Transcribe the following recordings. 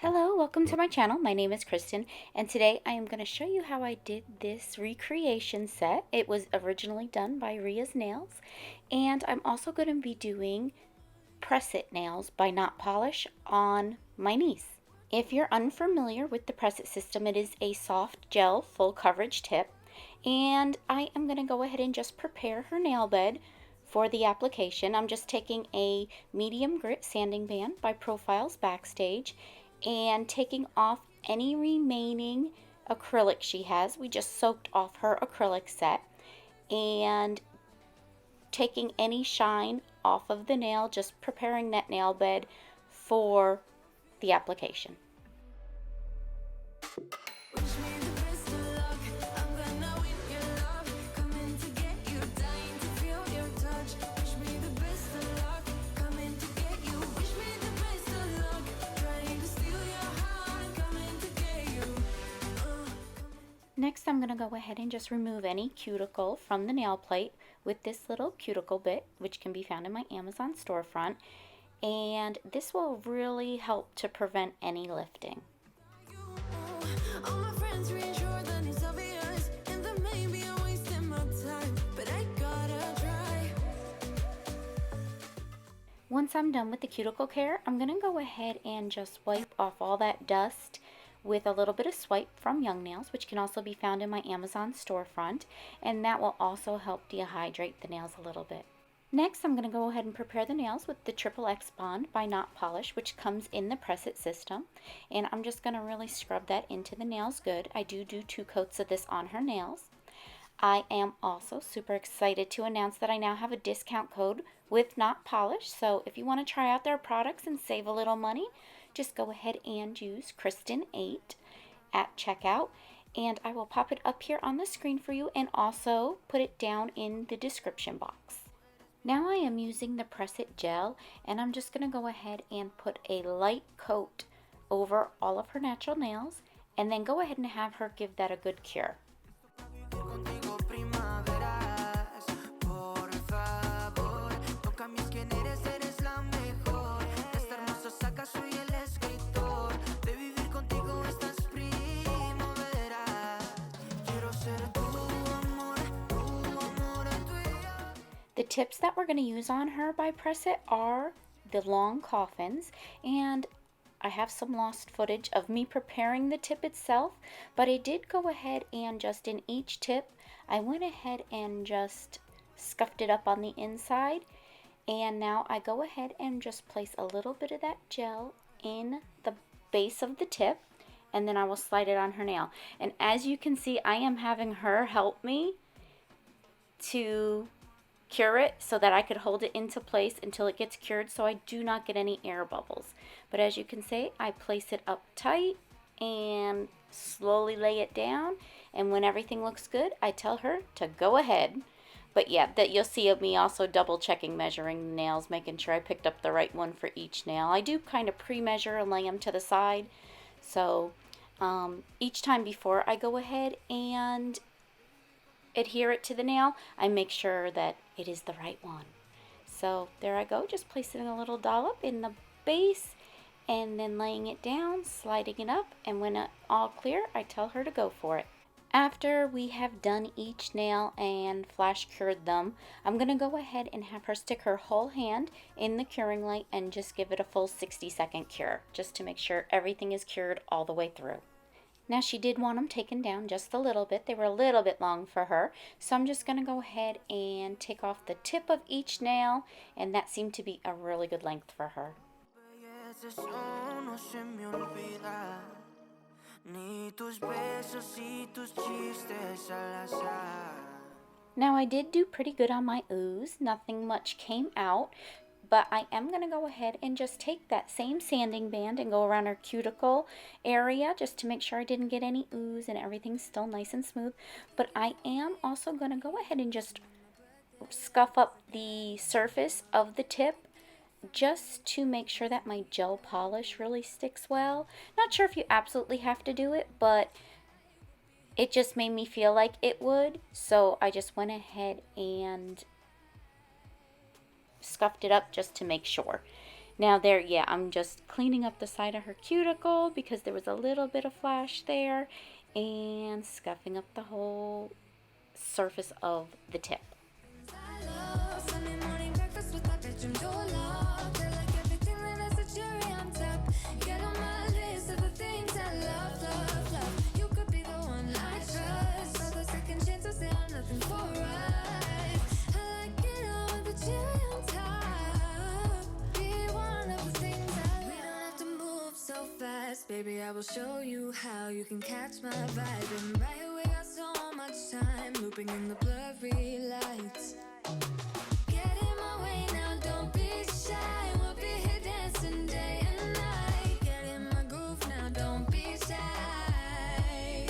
Hello, welcome to my channel. My name is Kristen, and today I am going to show you how I did this recreation set. It was originally done by Riyas Nails, and I'm also going to be doing Press It nails by Notpolish on my niece. If you're unfamiliar with the Press It system, it is a soft gel full coverage tip, and I am going to go ahead and just prepare her nail bed for the application. I'm just taking a medium grit sanding band by Profilesbackstage and taking off any remaining acrylic she has. We just soaked off her acrylic set, and taking any shine off of the nail, just preparing that nail bed for the application. Next, I'm going to go ahead and just remove any cuticle from the nail plate with this little cuticle bit, which can be found in my Amazon storefront. And this will really help to prevent any lifting. Once I'm done with the cuticle care, I'm going to go ahead and just wipe off all that dust with a little bit of swipe from Young Nails, which can also be found in my Amazon storefront, and that will also help dehydrate the nails a little bit. Next, I'm going to go ahead and prepare the nails with the Triple X Bond by Notpolish, which comes in the Press It system, and I'm just going to really scrub that into the nails good. I do 2 coats of this on her nails. I am also super excited to announce that I now have a discount code with Notpolish, so if you want to try out their products and save a little money, just go ahead and use Kristen8 at checkout, and I will pop it up here on the screen for you and also put it down in the description box. Now I am using the Press It gel, and I'm just going to go ahead and put a light coat over all of her natural nails, and then go ahead and have her give that a good cure. The tips that we're going to use on her by Press It are the long coffins, and I have some lost footage of me preparing the tip itself, but I did go ahead and just in each tip, I went ahead and just scuffed it up on the inside, and now I go ahead and just place a little bit of that gel in the base of the tip, and then I will slide it on her nail. And as you can see, I am having her help me to cure it so that I could hold it into place until it gets cured, so I do not get any air bubbles. But as you can see, I place it up tight and slowly lay it down, and when everything looks good, I tell her to go ahead. But yeah, that you'll see me also double checking, measuring the nails, making sure I picked up the right one for each nail. I do kind of pre-measure and lay them to the side, so each time before I go ahead and adhere it to the nail, I make sure that it is the right one. So there I go, just placing a little dollop in the base and then laying it down, sliding it up, and when it's all clear, I tell her to go for it. After we have done each nail and flash cured them, I'm going to go ahead and have her stick her whole hand in the curing light and just give it a full 60-second cure, just to make sure everything is cured all the way through. Now she did want them taken down just a little bit. They were a little bit long for her. So I'm just going to go ahead and take off the tip of each nail, and that seemed to be a really good length for her. Now I did do pretty good on my ooze. Nothing much came out. But I am going to go ahead and just take that same sanding band and go around her cuticle area just to make sure I didn't get any ooze and everything's still nice and smooth. But I am also going to go ahead and just scuff up the surface of the tip just to make sure that my gel polish really sticks well. Not sure if you absolutely have to do it, but it just made me feel like it would. So I just went ahead and scuffed it up just to make sure. Now there, yeah, I'm just cleaning up the side of her cuticle because there was a little bit of flash there, and scuffing up the whole surface of the tip. Baby, I will show you how you can catch my vibe. And right away, got so much time looping in the blurry lights. Get in my way now, don't be shy. We'll be here dancing day and night. Get in my groove now, don't be shy.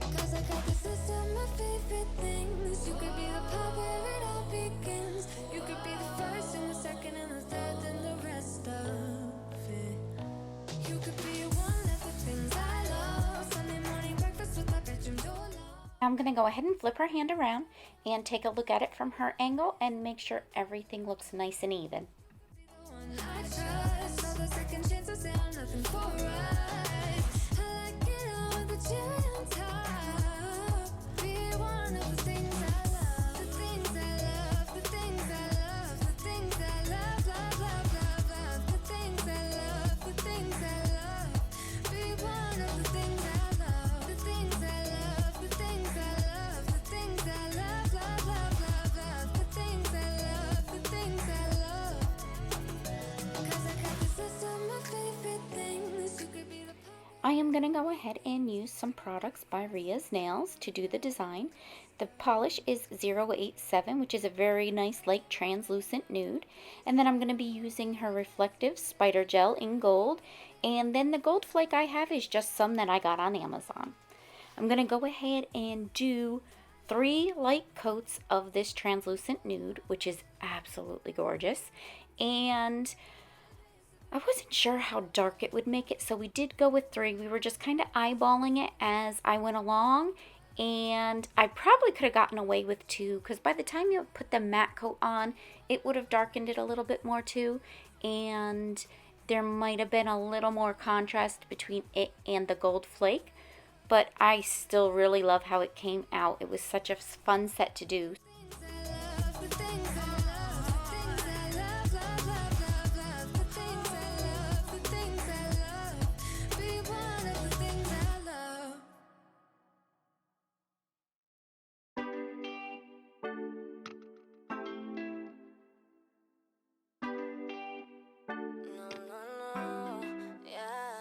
Cause I got this list of my favorite things. You could be the part where it all begins. You could be the first and the second and the third and the rest of it. You could be one of the things I love. Sunday morning breakfast with my bedroom door locked. I'm going to go ahead and flip her hand around and take a look at it from her angle and make sure everything looks nice and even. I trust all the second chances and nothing for right. I like it all with the cherry on top. Be one of the things I love. The things I love. The things I love. The things I love. Love, love, love, love. The things I love. The things I love. Be one of the things I love. The things I love. The things I love. The things I love. Love, love, love, love. The things I love. The things I love. I am going to go ahead and use some products by Riyas Nails to do the design. The polish is 087, which is a very nice light translucent nude. And then I'm going to be using her reflective spider gel in gold. And then the gold flake I have is just some that I got on Amazon. I'm going to go ahead and do 3 light coats of this translucent nude, which is absolutely gorgeous. And I wasn't sure how dark it would make it, so we did go with 3. We were just kind of eyeballing it as I went along, and I probably could have gotten away with 2, because by the time you put the matte coat on, it would have darkened it a little bit more too, and there might have been a little more contrast between it and the gold flake, but I still really love how it came out. It was such a fun set to do.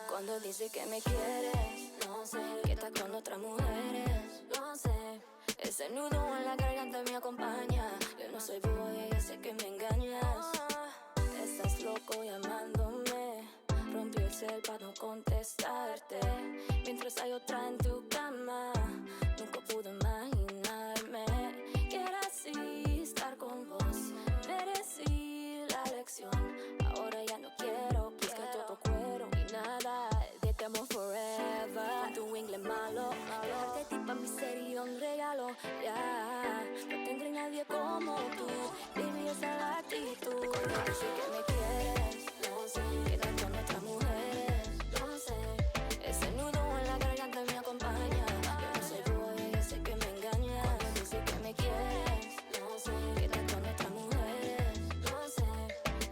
Cuando dices que me quieres, no sé, que estás con otras mujeres, no sé. Ese nudo en la garganta me acompaña. Yo no soy boy, yo sé que me engañas. Estás loco llamándome. Rompió el cel para no contestarte. Mientras hay otra en tu cama, nunca pude imaginarme que era así estar con vos. Merecí la lección. Ahora ya no quiero, búscate otro cuero y nada de te amo forever. Con tu inglés malo, dejarte ti pa' mi sería un regalo. Ya, no tendré nadie como tú. Baby, esa es la actitud. Cuando dices que me quieres, no sé, que estás con otras mujeres, no sé. Ese nudo en la garganta me acompaña. Yo no soy boy, yo sé que me engañas. Cuando dices que me quieres, no sé, que estás con otras mujeres, no sé.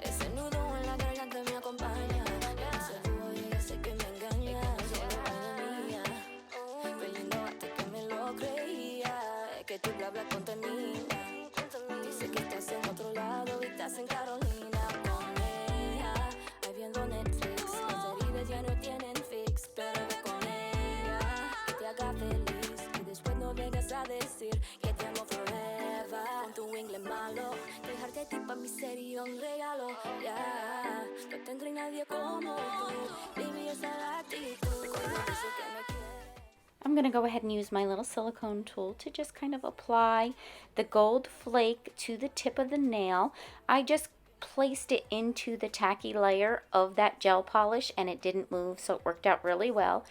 Ese nudo en la garganta me acompaña. Yo no soy boy, yo sé que me engañas. Mía, peleando hasta que me lo creía. Es que tu bla bla contamina. Dice que estás en otro lado y estás en Carolina con ella. Ahí viendo Netflix, las heridas ya no tienen fix. Pero ve con ella, que te haga feliz. Y después no vengas a decir que te amo forever. Con tu inglés malo, dejarte a ti pa' mí sería un regalo. Ya, no tendré nadie como tú. Baby, esa es la actitud. Cuando dices que me quieres. I'm going to go ahead and use my little silicone tool to just kind of apply the gold flake to the tip of the nail. I just placed it into the tacky layer of that gel polish and it didn't move, so it worked out really well.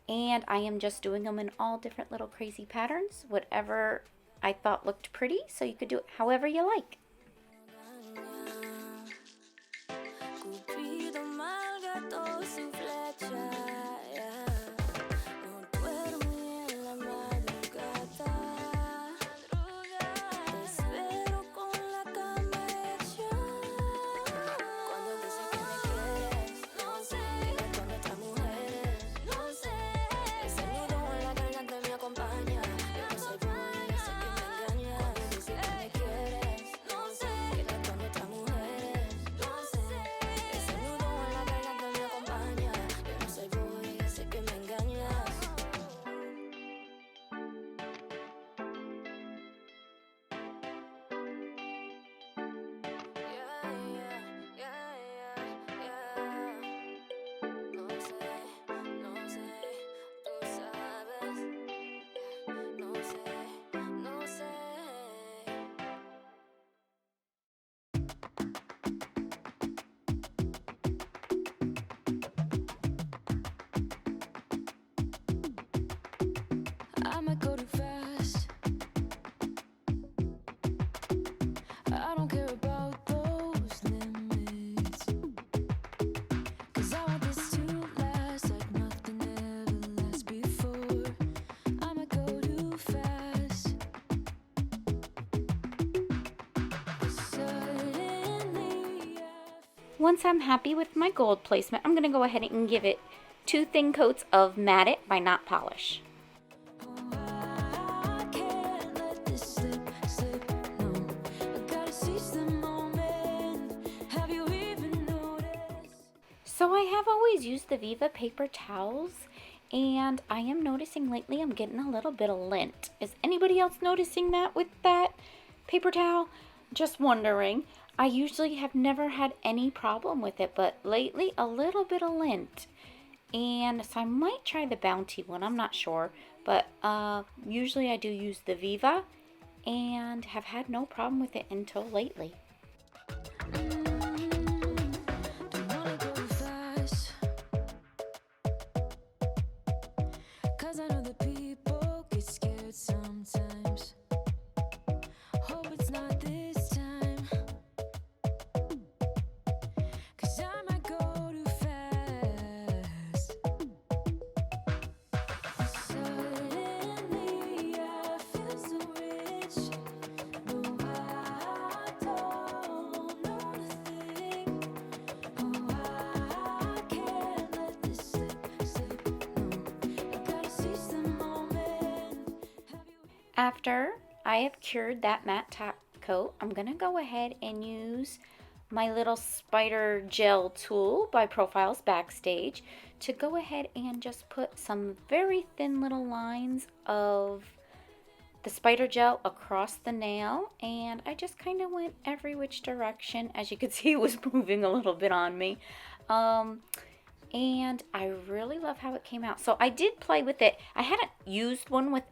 And I am just doing them in all different little crazy patterns, whatever I thought looked pretty, so you could do it however you like. Once I'm happy with my gold placement, I'm going to go ahead and give it 2 thin coats of Matte It by Notpolish. So I have always used the Viva paper towels, and I am noticing lately I'm getting a little bit of lint. Is anybody else noticing that with that paper towel? Just wondering. I usually have never had any problem with it, but lately a little bit of lint. And so I might try the Bounty one, I'm not sure. But usually I do use the Viva and have had no problem with it until lately. After I have cured that matte top coat, I'm going to go ahead and use my little spider gel tool by Profilesbackstage to go ahead and just put some very thin little lines of the spider gel across the nail, and I just kind of went every which direction. As you can see, it was moving a little bit on me. And I really love how it came out. So I did play with it. I hadn't used one with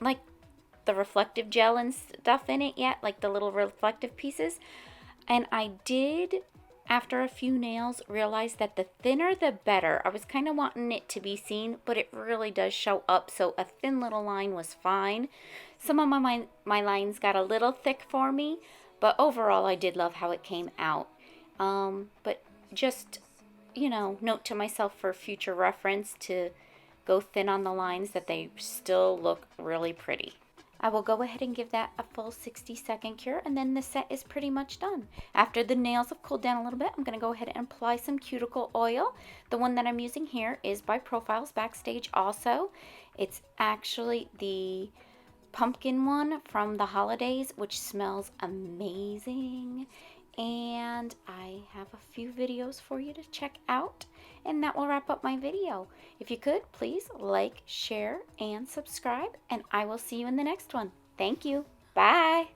like the reflective gel and stuff in it yet, like the little reflective pieces. And I did, after a few nails, realize that the thinner the better. I was kind of wanting it to be seen, but it really does show up, so a thin little line was fine. Some of my lines got a little thick for me, but overall I did love how it came out. But just, note to myself for future reference to go thin on the lines, that they still look really pretty. I will go ahead and give that a full 60-second cure, and then the set is pretty much done. After the nails have cooled down a little bit, I'm going to go ahead and apply some cuticle oil. The one that I'm using here is by Profilesbackstage also. It's actually the pumpkin one from the holidays, which smells amazing. And I have a few videos for you to check out, and that will wrap up my video. If you could, please like, share, and subscribe, and I will see you in the next one. Thank you. Bye.